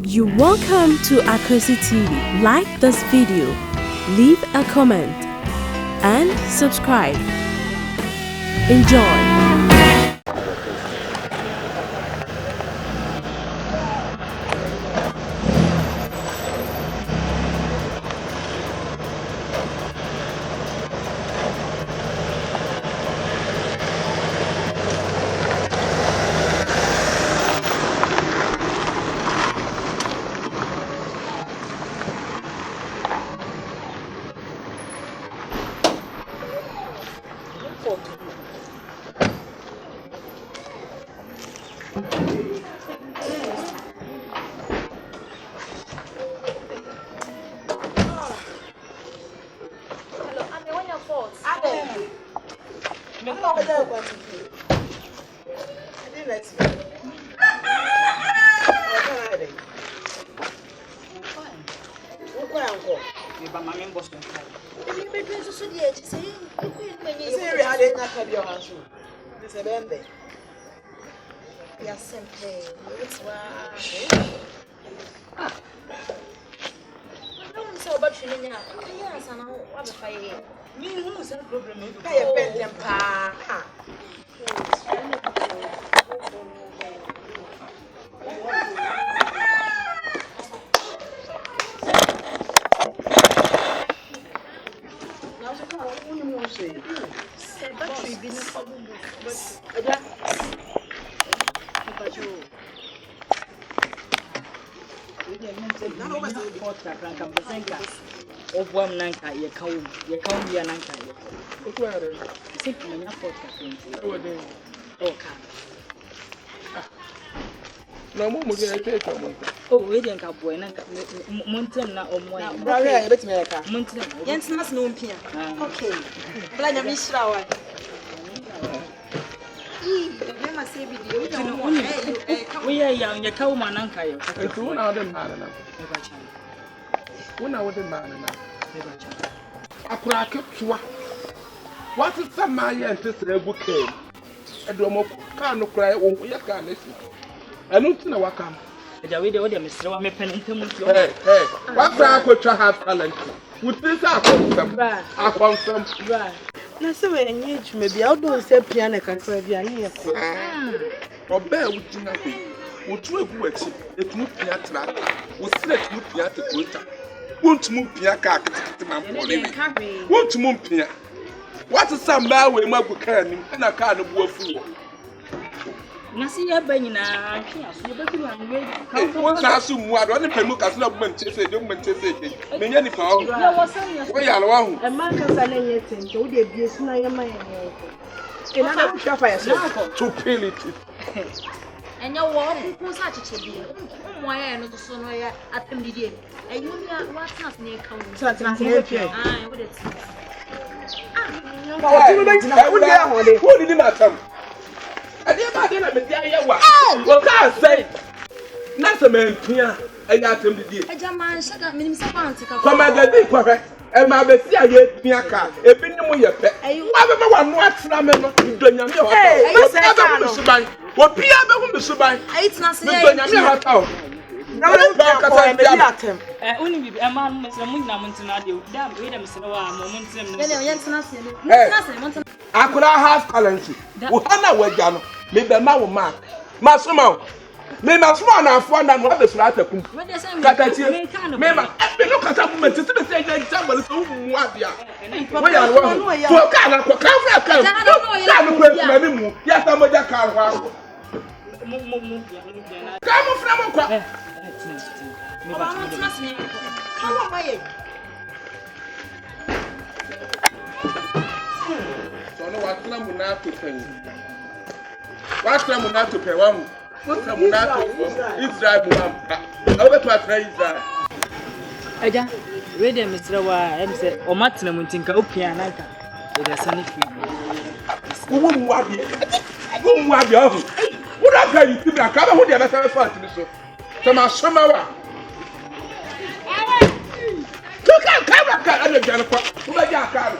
You're welcome to Akosi TV. Like this video, leave a comment, and subscribe. Enjoy. Oh, we didn't have boy, Mountain now or more. Okay, Jensen's no pia. Okay. Blanya Mishra. We are young, you come on, Uncle. It's one out of man enough. One out of man enough. A crack of swa. What is some man anticipate bouquet? A drum can't cry on your can listen. I don't know what come. The way the Mr. Pen into Hey, what crack would have talent? Would this happen? I found some. Na se we engage maybe I don't say piano can try be here. Or bear with dinner. Would you go at it? Move piatra. Would select move piata quota. Won't move piaka to my body. Won't move pia. What is some man with my book and a kind of war fool? Nasi ya Benina, you better once I assume what only Pemukas not Manchester, don't Manchester. Many power. We are one. A man can say anything, so they be a snare man. And I don't care for yourself to peel it. And your wall who's such a chibi. Why I know the son at the media. And you are what not near coming. Such a I would it. Who did not come? I didn't know what I say. Not a man here. I got him to do. A German shut up, Minim Sapantic. Come and get correct. And my best I get Piaka, a bit more your pet. I one what's Ramen doing your hey, what Pia the Subai? It's not saying only a man, Mr. Munna, damn, wait a minute, I could have currency. Hana Wagano, maybe a man mark. Massimo, may my swan and fun and what is right. Remember, look at that woman to the same example. What ya? We are one to a car and a yes, I'm a car. Come from so no what na muna to pay. What na muna to pay one. What na muna to Israel one. I bet what Israel. Eja, read them Mr. Wa, em say o matna muntinka opia nanka. E da sani fi. Wo wa bi ohu. Wo da ka yi tibra ka ba ho de be se fa ti so. So ma shoma wa. Tuka ka ba ka ana jana kwa. Wo ba ja ka.